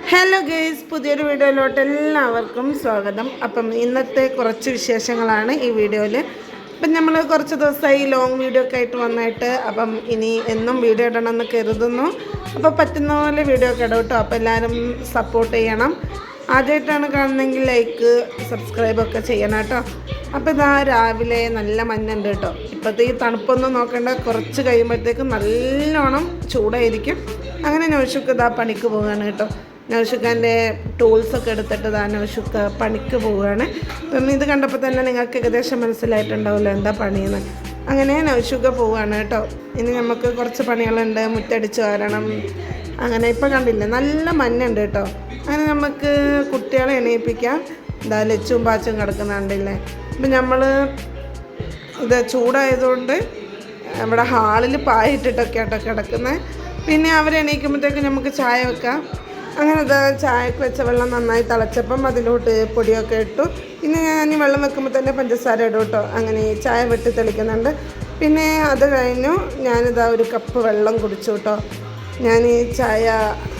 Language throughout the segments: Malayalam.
ഹലോ ഗൈസ്, പുതിയൊരു വീഡിയോയിലോട്ട് എല്ലാവർക്കും സ്വാഗതം. അപ്പം ഇന്നത്തെ കുറച്ച് വിശേഷങ്ങളാണ് ഈ വീഡിയോയിൽ. അപ്പം നമ്മൾ കുറച്ച് ദിവസമായി ലോങ് വീഡിയോ ഒക്കെ ആയിട്ട് വന്നിട്ട് അപ്പം ഇനി എന്നും വീഡിയോ ഇടണമെന്ന് കരുതുന്നു. അപ്പോൾ പറ്റുന്ന പോലെ വീഡിയോ ഒക്കെ ഇടും കേട്ടോ. അപ്പോൾ എല്ലാവരും സപ്പോർട്ട് ചെയ്യണം. ആദ്യമായിട്ടാണ് കാണുന്നതെങ്കിൽ ലൈക്ക് സബ്സ്ക്രൈബൊക്കെ ചെയ്യണം കേട്ടോ. അപ്പോൾ ഇതാ രാവിലെ നല്ല മഞ്ഞുണ്ട് കേട്ടോ. ഇപ്പോഴത്തെ ഈ തണുപ്പൊന്നും നോക്കേണ്ട, കുറച്ച് കഴിയുമ്പോഴത്തേക്കും നല്ലോണം ചൂടായിരിക്കും. അങ്ങനെ നൗഷുക്ക് ഇതാ പണിക്ക് പോവുകയാണ് കേട്ടോ. നൗഷുക്കാൻ്റെ ടൂൾസൊക്കെ എടുത്തിട്ട് നൗഷുക്ക പണിക്ക് പോവുകയാണ്. അപ്പം ഇത് കണ്ടപ്പോൾ തന്നെ നിങ്ങൾക്ക് ഏകദേശം മനസ്സിലായിട്ടുണ്ടാവില്ല എന്താ പണിയെന്ന്. അങ്ങനെ നൗഷുക്ക പോവുകയാണ് കേട്ടോ. ഇനി നമുക്ക് കുറച്ച് പണികളുണ്ട്, മുറ്റടിച്ച് വാരണം. അങ്ങനെ ഇപ്പം കണ്ടില്ലേ നല്ല മഞ്ഞുണ്ട് കേട്ടോ. അങ്ങനെ നമുക്ക് കുട്ടികളെ എണീപ്പിക്കാം. എന്താ ലച്ചും പാച്ചും കിടക്കുന്നുണ്ടല്ലേ. അപ്പം നമ്മൾ ഇത് ചൂടായതുകൊണ്ട് ഇവിടെ ഹാളിൽ പായിട്ടിട്ടൊക്കെ ആട്ടോ കിടക്കുന്നത്. പിന്നെ അവരെണീക്കുമ്പോഴത്തേക്ക് നമുക്ക് ചായ വെക്കാം. അങ്ങനെ അത് ചായക്ക് വെച്ച വെള്ളം നന്നായി തിളച്ചപ്പം അതിലോട്ട് പൊടിയൊക്കെ ഇട്ടു. പിന്നെ ഞാൻ വെള്ളം വെക്കുമ്പോൾ തന്നെ പഞ്ചസാര ഇടും കേട്ടോ. അങ്ങനെ ചായ വെട്ടി തെളിക്കുന്നുണ്ട്. പിന്നെ അത് കഴിഞ്ഞു ഞാനിതാ ഒരു കപ്പ് വെള്ളം കുടിച്ചു കേട്ടോ. ഞാൻ ഈ ചായ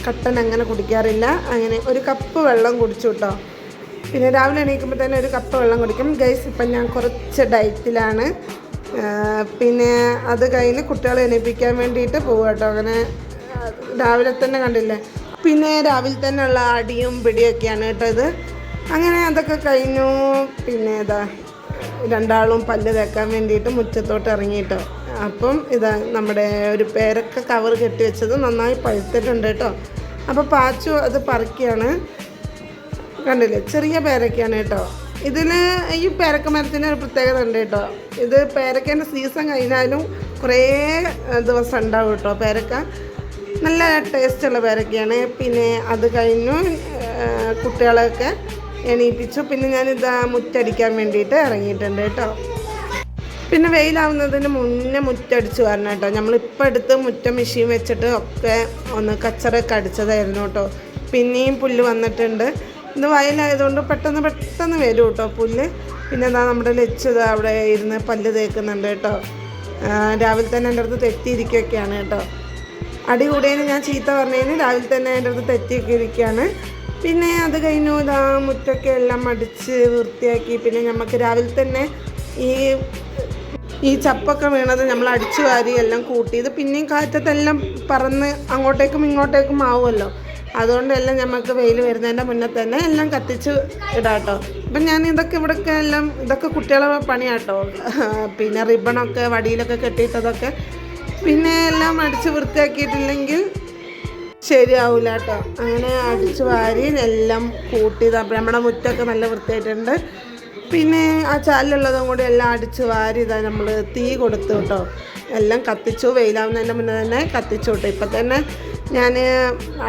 കട്ടൻ അങ്ങനെ കുടിക്കാറില്ല. അങ്ങനെ ഒരു കപ്പ് വെള്ളം കുടിച്ചു കേട്ടോ. പിന്നെ രാവിലെ എണീക്കുമ്പോൾ തന്നെ ഒരു കപ്പ് വെള്ളം കുടിക്കും ഗൈസ്. ഇപ്പം ഞാൻ കുറച്ച് ഡയറ്റിലാണ്. പിന്നെ അത് കഴിഞ്ഞ് കുട്ടികളെ എണീപ്പിക്കാൻ വേണ്ടിയിട്ട് പോകും കേട്ടോ. അങ്ങനെ രാവിലെ തന്നെ കണ്ടില്ലേ. പിന്നെ രാവിലെ തന്നെ ഉള്ള അടിയും പിടിയൊക്കെയാണ് കേട്ടോ ഇത്. അങ്ങനെ അതൊക്കെ കഴിഞ്ഞു. പിന്നെ ഇതാ രണ്ടാളും പല്ല് തേക്കാൻ വേണ്ടിയിട്ട് മുറ്റത്തോട്ട് ഇറങ്ങിയിട്ടോ. അപ്പം ഇതാ നമ്മുടെ ഒരു പേരക്ക കവർ കെട്ടി വെച്ചത് നന്നായി പഴുത്തിട്ടുണ്ട് കേട്ടോ. അപ്പോൾ പാച്ചു അത് പറിക്കുകയാണ്. കണ്ടില്ലേ, ചെറിയ പേരക്കയാണ് കേട്ടോ. ഇതിൽ ഈ പേരക്ക മരത്തിന് ഒരു പ്രത്യേകത ഉണ്ട് കേട്ടോ. ഇത് പേരക്കേൻ്റെ സീസൺ കഴിഞ്ഞാലും കുറേ ദിവസം ഉണ്ടാവും കേട്ടോ. പേരക്ക നല്ല ടേസ്റ്റുള്ള പേരക്കയാണ്. പിന്നെ അത് കഴിഞ്ഞു കുട്ടികളെയൊക്കെ എണീപ്പിച്ചു. പിന്നെ ഞാനിതാ മുറ്റടിക്കാൻ വേണ്ടിയിട്ട് ഇറങ്ങിയിട്ടുണ്ട് കേട്ടോ. പിന്നെ വെയിലാവുന്നതിന് മുന്നേ മുറ്റടിച്ച് വരണം കേട്ടോ. നമ്മളിപ്പോൾ എടുത്ത് മുറ്റ മെഷീൻ വെച്ചിട്ട് ഒക്കെ ഒന്ന് കച്ചറൊക്കെ അടിച്ചതായിരുന്നു കേട്ടോ. പിന്നെയും പുല്ല് വന്നിട്ടുണ്ട്. ഇത് വയലായതുകൊണ്ട് പെട്ടെന്ന് വരും കേട്ടോ പുല്ല്. പിന്നെ എന്താ നമ്മുടെ ലച്ചത് അവിടെ ഇരുന്ന് പല്ല് തേക്കുന്നുണ്ട് കേട്ടോ. രാവിലെ തന്നെ എൻ്റെ അടുത്ത് തെറ്റിയിരിക്കുകയൊക്കെയാണ് കേട്ടോ. അടി കൂടിയതിന് ഞാൻ ചീത്ത പറഞ്ഞതിന് രാവിലെ തന്നെ എൻ്റെ അടുത്ത് തെറ്റിയൊക്കെ ഇരിക്കുകയാണ്. പിന്നെ അത് കഴിഞ്ഞു ഇതാ മുറ്റൊക്കെ എല്ലാം അടിച്ച് വൃത്തിയാക്കി. പിന്നെ നമുക്ക് രാവിലെ തന്നെ ഈ ചപ്പൊക്കെ വീണത് നമ്മൾ അടിച്ചു വാരി എല്ലാം കൂട്ടിയത്. പിന്നെയും കാറ്റത്തെല്ലാം പറന്ന് അങ്ങോട്ടേക്കും ഇങ്ങോട്ടേക്കും ആവുമല്ലോ. അതുകൊണ്ടെല്ലാം നമുക്ക് വെയിൽ വരുന്നതിൻ്റെ മുന്നേ തന്നെ എല്ലാം കത്തിച്ച് ഇടാട്ടോ. അപ്പം ഞാൻ ഇതൊക്കെ ഇവിടെയൊക്കെ എല്ലാം ഇതൊക്കെ കുട്ടികളെ പണിയാട്ടോ. പിന്നെ റിബണൊക്കെ വടിയിലൊക്കെ കെട്ടിയിട്ടതൊക്കെ പിന്നെ എല്ലാം അടിച്ച് വൃത്തിയാക്കിയിട്ടില്ലെങ്കിൽ ശരിയാവില്ല കേട്ടോ. അങ്ങനെ അടിച്ച് വാരി എല്ലാം കൂട്ടി നമ്മുടെ മുറ്റമൊക്കെ നല്ല വൃത്തിയായിട്ടുണ്ട്. പിന്നെ ആ ചാലിലുള്ളതും കൂടി എല്ലാം അടിച്ച് വാരി ഇതാ നമ്മൾ തീ കൊടുത്തു കേട്ടോ. എല്ലാം കത്തിച്ചു. വെയിലാവുന്നതിൻ്റെ മുന്നേ തന്നെ കത്തിച്ചു കേട്ടോ. ഇപ്പം തന്നെ ഞാൻ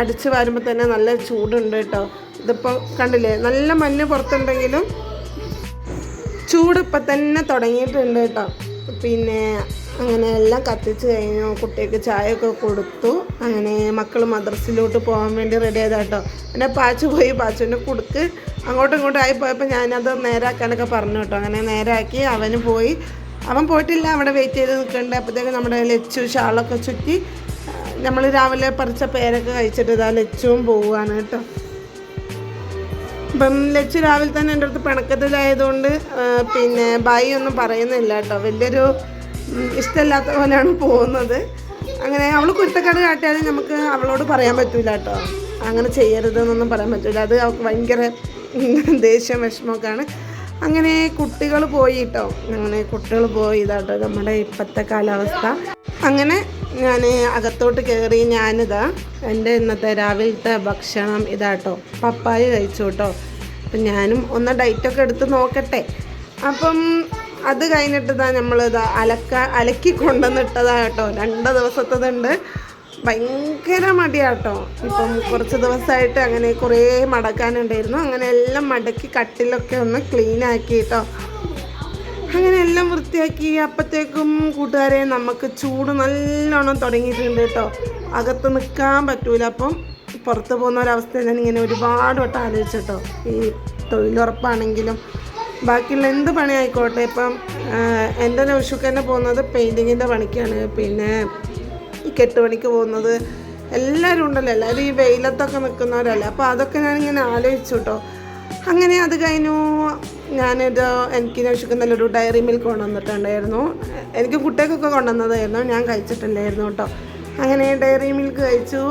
അടിച്ച് വാരുമ്പോൾ തന്നെ നല്ല ചൂടുണ്ട് കേട്ടോ. ഇതിപ്പോൾ കണ്ടില്ലേ, നല്ല മഞ്ഞ് പുറത്തുണ്ടെങ്കിലും ചൂട് ഇപ്പം തന്നെ തുടങ്ങിയിട്ടുണ്ട് കേട്ടോ. പിന്നെ അങ്ങനെ എല്ലാം കത്തിച്ച് കഴിഞ്ഞു. കുട്ടിക്ക് ചായയൊക്കെ കൊടുത്തു. അങ്ങനെ മക്കൾ മദ്രസയിലോട്ട് പോകാൻ വേണ്ടി റെഡി ആയതാ കേട്ടോ. പിന്നെ പാച്ചു പോയി. പാച്ചുവിൻ്റെ കുടുക്ക് അങ്ങോട്ടും ഇങ്ങോട്ടും ആയി പോയപ്പോൾ ഞാനത് നേരാക്കാനൊക്കെ പറഞ്ഞു കേട്ടോ. അങ്ങനെ നേരാക്കി അവന് പോയി. അവൻ പോയിട്ടില്ല, അവിടെ വെയിറ്റ് ചെയ്ത് നിൽക്കുന്നുണ്ട്. അപ്പോഴത്തേക്ക് നമ്മുടെ ലച്ചു ഷാളൊക്കെ ചുറ്റി നമ്മൾ രാവിലെ പറിച്ച പേരൊക്കെ കഴിച്ചിട്ട് ഇതാ ലച്ചുവും പോവുകയാണ് കേട്ടോ. അപ്പം ലച്ചു രാവിലെ തന്നെ എൻ്റെ അടുത്ത് പിണക്കത്തിലായതുകൊണ്ട് പിന്നെ ബായി ഒന്നും പറയുന്നില്ല കേട്ടോ. വലിയൊരു ഇഷ്ടമില്ലാത്ത പോലെയാണ് പോകുന്നത്. അങ്ങനെ അവൾ കുരുത്തക്കേട് കാട്ടിയാലും നമുക്ക് അവളോട് പറയാൻ പറ്റില്ല കേട്ടോ. അങ്ങനെ ചെയ്യരുതെന്നൊന്നും പറയാൻ പറ്റില്ല. അത് അവൾക്ക് ഭയങ്കര ദേഷ്യം വിഷമമൊക്കെയാണ്. അങ്ങനെ കുട്ടികൾ പോയി കേട്ടോ. അങ്ങനെ കുട്ടികൾ പോയി ഇതാട്ടോ നമ്മുടെ ഇപ്പോഴത്തെ കാലാവസ്ഥ. അങ്ങനെ ഞാൻ അകത്തോട്ട് കയറി. ഞാനിതാ എൻ്റെ ഇന്നത്തെ രാവിലത്തെ ഭക്ഷണം ഇതാട്ടോ, പപ്പായ കഴിച്ചു കേട്ടോ. അപ്പം ഞാനും ഒന്ന് ഡയറ്റൊക്കെ എടുത്ത് നോക്കട്ടെ. അപ്പം അത് കഴിഞ്ഞിട്ട് ഇതാ നമ്മളിതാ അലക്കി കൊണ്ടുവന്നിട്ടതാ കേട്ടോ. 2 ദിവസത്തതുണ്ട്. ഭയങ്കര മടിയാട്ടോ. ഇപ്പം കുറച്ച് ദിവസമായിട്ട് അങ്ങനെ കുറേ മടക്കാനുണ്ടായിരുന്നു. അങ്ങനെ എല്ലാം മടക്കി കട്ടിലൊക്കെ ഒന്ന് ക്ലീനാക്കി കേട്ടോ. അങ്ങനെ എല്ലാം വൃത്തിയാക്കി. അപ്പോഴത്തേക്കും കൂട്ടുകാരെ നമുക്ക് ചൂട് നല്ലോണം തുടങ്ങിയിട്ടുണ്ട് കേട്ടോ. അകത്ത് നിൽക്കാൻ പറ്റൂല. അപ്പം പുറത്ത് പോകുന്ന ഒരവസ്ഥ ഞാൻ ഇങ്ങനെ ഒരുപാട് വട്ടം ആലോചിച്ചിട്ടോ. ഈ തൊഴിലുറപ്പാണെങ്കിലും ബാക്കിയുള്ള എന്ത് പണി ആയിക്കോട്ടെ. ഇപ്പം എൻ്റെ നൗഷുക്ക് തന്നെ പോകുന്നത് പെയിൻറ്റിങ്ങിൻ്റെ പണിക്കാണ്. പിന്നെ ഈ കെട്ടുപണിക്ക് പോകുന്നത് എല്ലാവരും ഉണ്ടല്ലോ, എല്ലാവരും ഈ വെയിലത്തൊക്കെ നിൽക്കുന്നവരല്ലേ. അപ്പോൾ അതൊക്കെ ഞാനിങ്ങനെ ആലോചിച്ചു കേട്ടോ. അങ്ങനെ അത് കഴിഞ്ഞു. എനിക്ക് വിശക്കുന്നല്ലൊരു ഡയറി മിൽക്ക് കൊണ്ടുവന്നിട്ടുണ്ടായിരുന്നു. എനിക്ക് കുട്ടികൾക്കൊക്കെ കൊണ്ടുവന്നതായിരുന്നു, ഞാൻ കഴിച്ചിട്ടില്ലായിരുന്നു കേട്ടോ. അങ്ങനെ ഡയറി മിൽക്ക് കഴിച്ചു,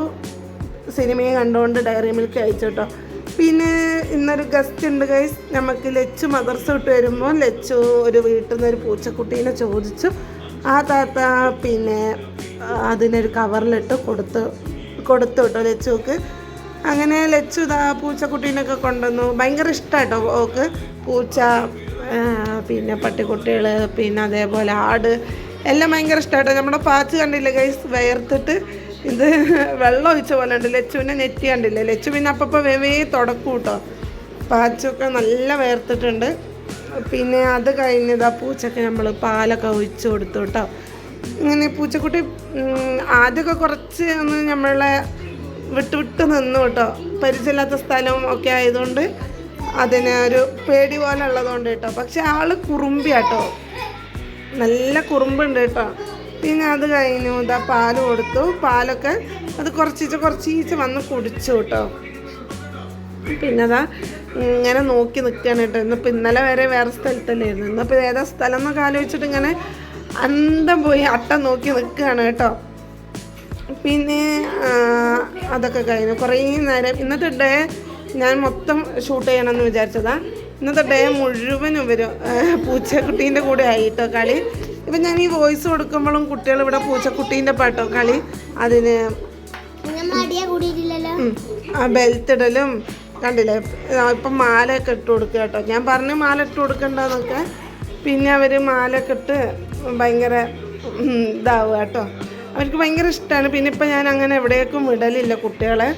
സിനിമയെ കണ്ടുകൊണ്ട് ഡയറി മിൽക്ക് കഴിച്ചു കേട്ടോ. പിന്നെ ഇന്നൊരു ഗസ്റ്റ് ഉണ്ട് ഗൈസ്. നമുക്ക് ലച്ചു മദർസ വിട്ട് വരുമ്പോൾ ലച്ചു ഒരു വീട്ടിൽ നിന്ന് ഒരു പൂച്ചക്കുട്ടീനെ ചോദിച്ചു. ആ താത്ത പിന്നെ അതിനൊരു കവറിലിട്ട് കൊടുത്തു കേട്ടോ ലച്ചുക്ക്. അങ്ങനെ ലച്ചു ഇതാ പൂച്ചക്കുട്ടീനൊക്കെ കൊണ്ടുവന്നു. ഭയങ്കര ഇഷ്ടമായിട്ടോ ഓക്ക് പൂച്ച, പിന്നെ പട്ടിക്കുട്ടികൾ, പിന്നെ അതേപോലെ ആട് എല്ലാം ഭയങ്കര ഇഷ്ടമായിട്ടോ. നമ്മുടെ പാച്ച് കണ്ടില്ലേ ഗൈസ്, വിയർത്തിട്ട് ഇത് വെള്ളം ഒഴിച്ച പോലെ ഉണ്ട്. ലച്ചുവിനെ നെറ്റി കണ്ടില്ലേ, ലച്ചു പിന്നെ അപ്പം വേവേ തുടക്കും കേട്ടോ. പാച്ചൊക്കെ നല്ല വിയർത്തിട്ടുണ്ട്. പിന്നെ അത് കഴിഞ്ഞതാ പൂച്ചക്ക് നമ്മൾ പാലൊക്കെ ഒഴിച്ച് കൊടുത്തു കേട്ടോ. ഇങ്ങനെ പൂച്ചക്കുട്ടി ആദ്യമൊക്കെ കുറച്ച് ഒന്ന് നമ്മളെ വിട്ട് നിന്നു കേട്ടോ. പരിചയമില്ലാത്ത സ്ഥലവും ഒക്കെ ആയതുകൊണ്ട് അതിന് ഒരു പേടി പോലെ ഉള്ളതുകൊണ്ട് കേട്ടോ. പക്ഷെ ആള് കുറുമ്പിയാട്ടോ, നല്ല കുറുമ്പുണ്ട് കേട്ടോ. പിന്നെ അത് കഴിഞ്ഞു ഇതാ പാല് കൊടുത്തു. പാലൊക്കെ അത് കുറച്ചീച്ച് വന്ന് കുടിച്ചു കേട്ടോ. പിന്നെ അതാ ഇങ്ങനെ നോക്കി നിൽക്കുകയാണ് കേട്ടോ. ഇന്നിപ്പോൾ ഇന്നലെ വരെ വേറെ സ്ഥലത്തല്ലായിരുന്നു, ഇന്നിപ്പോൾ ഏതാ സ്ഥലം എന്നൊക്കെ ആലോചിച്ചിട്ട് ഇങ്ങനെ അന്തം പോയി അട്ടം നോക്കി നിൽക്കുകയാണ് കേട്ടോ. പിന്നെ അതൊക്കെ കഴിഞ്ഞു. കുറേ നേരം ഇന്നത്തെ ഡേ ഞാൻ മൊത്തം ഷൂട്ട് ചെയ്യണമെന്ന് വിചാരിച്ചതാണ്. ഇന്നത്തെ ഡേ മുഴുവനും ഇവരും പൂച്ചക്കുട്ടീൻ്റെ കൂടെ ആയിട്ടോ കളി. ഇപ്പം ഞാൻ ഈ വോയിസ് കൊടുക്കുമ്പോഴും കുട്ടികൾ ഇവിടെ പൂച്ചക്കുട്ടീൻ്റെ പാട്ടോ കളി. അതിന് ബെൽറ്റ് ഇടലും കണ്ടില്ലേ. ഇപ്പം മാലയൊക്കെ ഇട്ട് കൊടുക്കുക കേട്ടോ. ഞാൻ പറഞ്ഞു മാല ഇട്ട് കൊടുക്കണ്ടെന്നൊക്കെ. പിന്നെ അവർ മാലയൊക്കെ ഇട്ട് ഭയങ്കര ഇതാവുക കേട്ടോ. അവർക്ക് ഭയങ്കര ഇഷ്ടമാണ്. പിന്നെ ഇപ്പം ഞാൻ അങ്ങനെ എവിടേക്കും വിടലില്ല കുട്ടികളെ.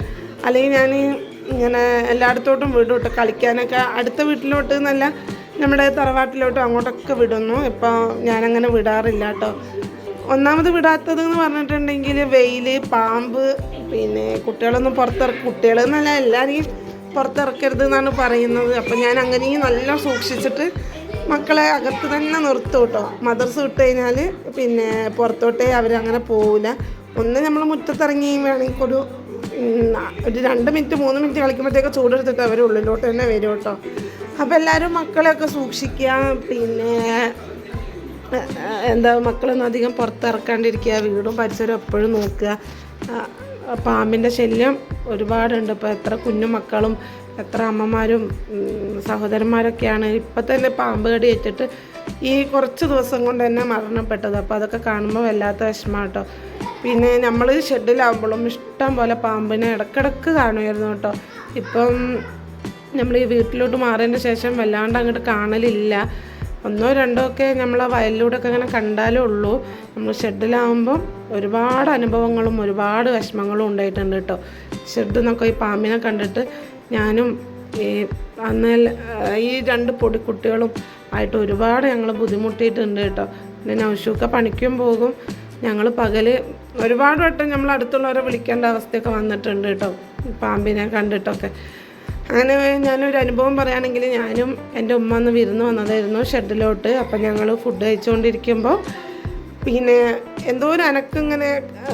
അല്ലെങ്കിൽ ഞാൻ ഇങ്ങനെ എല്ലായിടത്തോട്ടും വിടും കേട്ടോ കളിക്കാനൊക്കെ. അടുത്ത വീട്ടിലോട്ട് എന്നല്ല, നമ്മുടെ തറവാട്ടിലോട്ടും അങ്ങോട്ടൊക്കെ വിടുന്നു. ഇപ്പോൾ ഞാനങ്ങനെ വിടാറില്ല കേട്ടോ. ഒന്നാമത് വിടാത്തതെന്ന് പറഞ്ഞിട്ടുണ്ടെങ്കിൽ വെയിൽ, പാമ്പ്, പിന്നെ കുട്ടികളൊന്നും കുട്ടികളെന്നല്ല എല്ലാവരെയും പുറത്തിറക്കരുത് എന്നാണ് പറയുന്നത്. അപ്പം ഞാൻ അങ്ങനെയും നല്ല സൂക്ഷിച്ചിട്ട് മക്കളെ അകത്ത് തന്നെ നിർത്തും കേട്ടോ. മദർസ വിട്ട് കഴിഞ്ഞാൽ പിന്നെ പുറത്തോട്ടേ അവരങ്ങനെ പോവില്ല. ഒന്ന് നമ്മൾ മുറ്റത്തിറങ്ങി വേണമെങ്കിൽ ഒരു 2 മിനിറ്റ് 3 മിനിറ്റ് കളിക്കുമ്പോഴത്തേക്ക് ചൂടെടുത്തിട്ട് അവർ ഉള്ളിലോട്ട് തന്നെ വരും കേട്ടോ. അപ്പോൾ എല്ലാവരും മക്കളെയൊക്കെ സൂക്ഷിക്കുക. പിന്നെ മക്കളൊന്നും അധികം പുറത്തിറക്കാണ്ടിരിക്കുക. വീടും പരിസരവും എപ്പോഴും നോക്കുക. പാമ്പിൻ്റെ ശല്യം ഒരുപാടുണ്ട്. ഇപ്പോൾ എത്ര കുഞ്ഞു മക്കളും എത്ര അമ്മമാരും സഹോദരന്മാരൊക്കെയാണ് ഇപ്പം തന്നെ പാമ്പ് കടി ഏറ്റിട്ട് ഈ കുറച്ച് ദിവസം കൊണ്ട് തന്നെ മരണപ്പെട്ടത്. അപ്പോൾ അതൊക്കെ കാണുമ്പോൾ വല്ലാത്ത വിഷമമാണ് കേട്ടോ. പിന്നെ നമ്മൾ ഷെഡിലാവുമ്പോഴും ഇഷ്ടം പോലെ പാമ്പിനെ ഇടയ്ക്കിടയ്ക്ക് കാണുമായിരുന്നു കേട്ടോ. ഇപ്പം നമ്മൾ ഈ വീട്ടിലോട്ട് മാറിയതിൻ്റെ ശേഷം വല്ലാണ്ട് അങ്ങോട്ട് കാണലില്ല. 1 2 ഒക്കെ നമ്മൾ വയലിലൂടെയൊക്കെ അങ്ങനെ കണ്ടാലേ ഉള്ളൂ. നമ്മൾ ഷെഡിലാവുമ്പം ഒരുപാട് അനുഭവങ്ങളും ഒരുപാട് വിഷമങ്ങളും ഉണ്ടായിട്ടുണ്ട് കേട്ടോ. ഷെഡിൽ നിന്നൊക്കെ ഈ പാമ്പിനെ കണ്ടിട്ട് ഞാനും അന്ന് ഈ 2 പൊടിക്കുട്ടികളും ആയിട്ട് ഒരുപാട് ഞങ്ങൾ ബുദ്ധിമുട്ടിയിട്ടുണ്ട് കേട്ടോ. പിന്നെ നൗഷൂക്ക പണിക്കും പോകും. ഞങ്ങൾ പകൽ ഒരുപാട് വട്ടം നമ്മൾ അടുത്തുള്ളവരെ വിളിക്കേണ്ട അവസ്ഥയൊക്കെ വന്നിട്ടുണ്ട് കേട്ടോ പാമ്പിനെ കണ്ടിട്ടൊക്കെ. അങ്ങനെ ഞാനൊരു അനുഭവം പറയുകയാണെങ്കിൽ, ഞാനും എൻ്റെ ഉമ്മ ഒന്ന് വിരുന്ന് വന്നതായിരുന്നു ഷെഡിലോട്ട്. അപ്പം ഞങ്ങൾ ഫുഡ് കഴിച്ചുകൊണ്ടിരിക്കുമ്പോൾ പിന്നെ എന്തോ ഒരു അനക്കം ഇങ്ങനെ,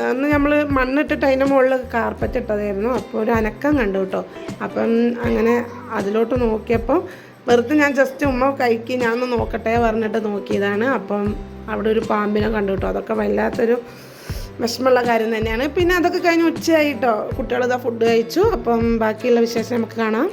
അന്ന് നമ്മൾ മണ്ണിട്ടിട്ട് അതിൻ്റെ മുകളിൽ കാർപ്പറ്റ് ഇട്ടതായിരുന്നു. അപ്പോൾ ഒരു അനക്കം കണ്ടു കേട്ടോ. അപ്പം അങ്ങനെ അതിലോട്ട് നോക്കിയപ്പോൾ വെറുതെ ഞാൻ ജസ്റ്റ് ഉമ്മ കഴിക്കി ഞാൻ ഒന്ന് നോക്കട്ടെ പറഞ്ഞിട്ട് നോക്കിയതാണ്. അപ്പം അവിടെ ഒരു പാമ്പിനെ കണ്ടു കേട്ടോ. അതൊക്കെ വല്ലാത്തൊരു വിഷമമുള്ള കാര്യം തന്നെയാണ്. പിന്നെ അതൊക്കെ കഴിഞ്ഞ് ഉച്ചയായിട്ടോ കുട്ടികളിതാ ഫുഡ് കഴിച്ചു. അപ്പം ബാക്കിയുള്ള വിശേഷം നമുക്ക് കാണാം.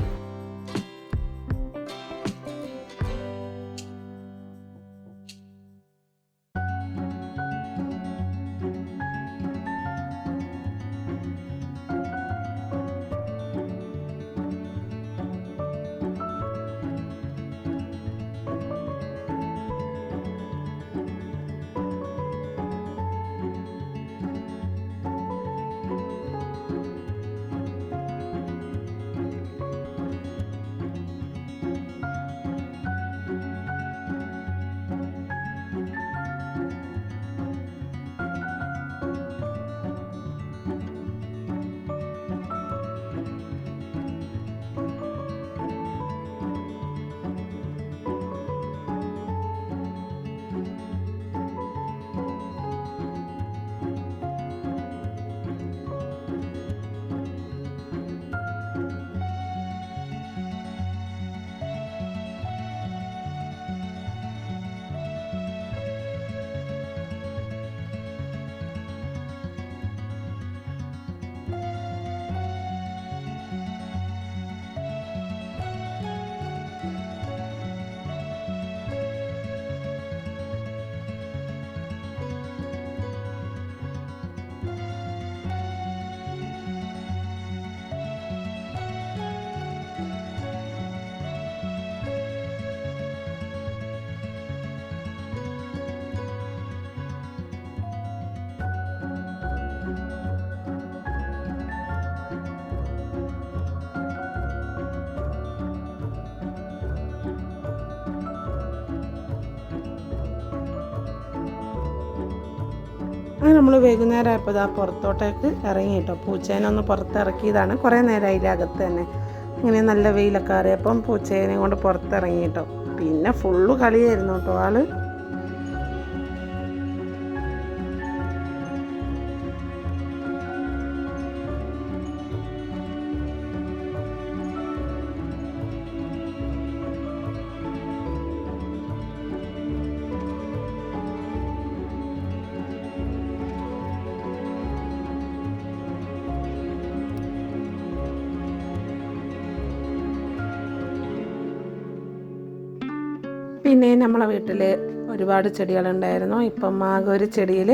അങ്ങനെ നമ്മൾ വൈകുന്നേരം ആയപ്പോൾ ഇതാ പുറത്തോട്ടേക്ക് ഇറങ്ങി കേട്ടോ. പൂച്ചേനൊന്ന് പുറത്തിറക്കിയതാണ്, കുറേ നേരമായില്ല അകത്ത് തന്നെ. ഇങ്ങനെ നല്ല വെയിലൊക്കെ അറിയപ്പം പൂച്ചേനെ കൊണ്ട് പുറത്തിറങ്ങി കേട്ടോ. പിന്നെ ഫുള്ള് കളിയായിരുന്നു കേട്ടോ ആള്. പിന്നെ നമ്മളെ വീട്ടിൽ ഒരുപാട് ചെടികളുണ്ടായിരുന്നു. ഇപ്പം ആകെ ഒരു ചെടിയിൽ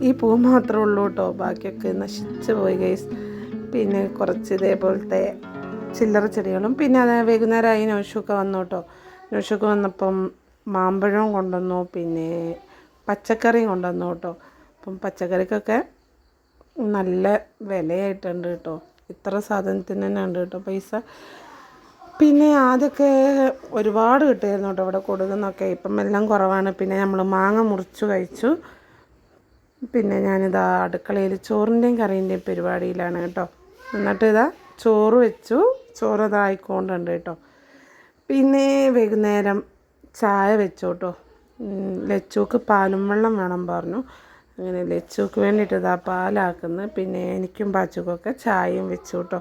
ഈ പൂ മാത്രമേ ഉള്ളൂ കേട്ടോ, ബാക്കിയൊക്കെ നശിച്ചു പോയി ഗൈസ്. പിന്നെ കുറച്ച് ഇതേപോലത്തെ ചില്ലറ ചെടികളും. പിന്നെ അത് വൈകുന്നേരമായി നൗഷുക്ക വന്നു കേട്ടോ. നൗഷുക്ക വന്നപ്പം മാമ്പഴവും കൊണ്ടുവന്നു, പിന്നെ പച്ചക്കറിയും കൊണ്ടുവന്നു കേട്ടോ. അപ്പം പച്ചക്കറിക്കൊക്കെ നല്ല വിലയായിട്ടുണ്ട് കേട്ടോ. ഇത്ര സാധനത്തിന് തന്നെ ഉണ്ട് കേട്ടോ പൈസ. പിന്നെ ആദ്യമൊക്കെ ഒരുപാട് കിട്ടുമായിരുന്നു കേട്ടോ ഇവിടെ കൊടുക്കുന്നൊക്കെ. ഇപ്പം എല്ലാം കുറവാണ്. പിന്നെ നമ്മൾ മാങ്ങ മുറിച്ചു കഴിച്ചു. പിന്നെ ഞാനിതാ അടുക്കളയിൽ ചോറിൻ്റെയും കറീൻ്റെയും പരിപാടിയിലാണ് കേട്ടോ. എന്നിട്ട് ഇതാ ചോറ് വെച്ചു. ചോറ് ഇതായിക്കൊണ്ടുണ്ട് കേട്ടോ. പിന്നെ വൈകുന്നേരം ചായ വെച്ചു കേട്ടോ. ലച്ചുക്ക് പാലും വെള്ളം വേണം പറഞ്ഞു. അങ്ങനെ ലച്ചുക്ക് വേണ്ടിയിട്ട് ഇതാ പാലാക്കുന്നു. പിന്നെ എനിക്കും പാച്ചുക്കൊക്കെ ചായയും വെച്ചു കേട്ടോ.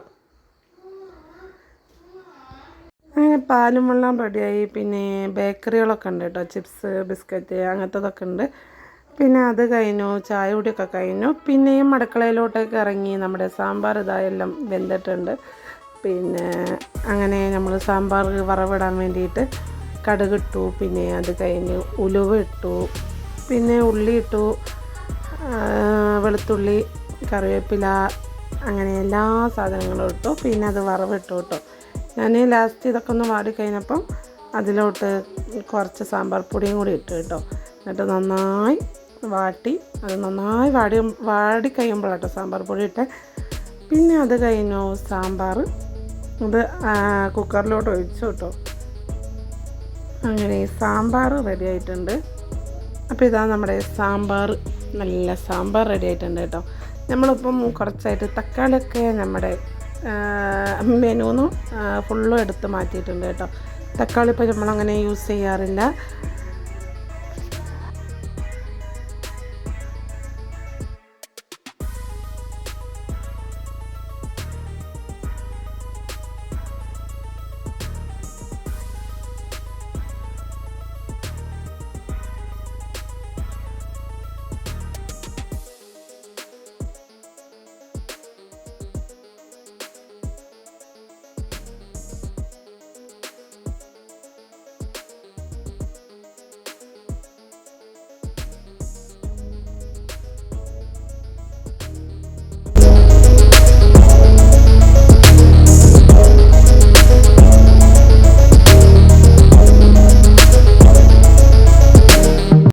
അങ്ങനെ പാലും വെള്ളം റെഡിയായി. പിന്നെ ബേക്കറികളൊക്കെ ഉണ്ട് കേട്ടോ, ചിപ്സ് ബിസ്ക്കറ്റ് അങ്ങനത്തതൊക്കെ ഉണ്ട്. പിന്നെ അത് കഴിഞ്ഞു, ചായ കുടിയൊക്കെ കഴിഞ്ഞു. പിന്നെയും അടുക്കളയിലോട്ടൊക്കെ ഇറങ്ങി. നമ്മുടെ സാമ്പാർ ഇതായെല്ലാം വെന്തിട്ടുണ്ട്. പിന്നെ അങ്ങനെ നമ്മൾ സാമ്പാർ വറവിടാൻ വേണ്ടിയിട്ട് കടുകിട്ടു. പിന്നെ അത് കഴിഞ്ഞ് ഉലുവ ഇട്ടു, പിന്നെ ഉള്ളി ഇട്ടു, വെളുത്തുള്ളി, കറിവേപ്പില, അങ്ങനെ എല്ലാ സാധനങ്ങളും ഇട്ടു. പിന്നെ അത് വറവിട്ടു കേട്ടോ. ഞാൻ ലാസ്റ്റ് ഇതൊക്കെ ഒന്ന് വാടിക്കഴിഞ്ഞപ്പം അതിലോട്ട് കുറച്ച് സാമ്പാർ പൊടിയും കൂടി ഇട്ടു കേട്ടോ. എന്നിട്ട് നന്നായി വാട്ടി, അത് നന്നായി വാടിക്കഴിയുമ്പോഴാട്ടോ സാമ്പാർ പൊടി ഇട്ട്. പിന്നെ അത് കഴിഞ്ഞു സാമ്പാർ ഇത് കുക്കറിലോട്ട് ഒഴിച്ചു കേട്ടോ. അങ്ങനെ സാമ്പാർ റെഡി ആയിട്ടുണ്ട്. അപ്പോൾ ഇതാ നമ്മുടെ സാമ്പാർ, നല്ല സാമ്പാർ റെഡി ആയിട്ടുണ്ട് കേട്ടോ. നമ്മളിപ്പം കുറച്ചായിട്ട് തക്കാളിയൊക്കെ നമ്മുടെ മെനൂന്ന് ഫുള്ളും എടുത്ത് മാറ്റിയിട്ടുണ്ട് കേട്ടോ. തക്കാളി ഇപ്പോൾ നമ്മളങ്ങനെ യൂസ് ചെയ്യാറില്ല.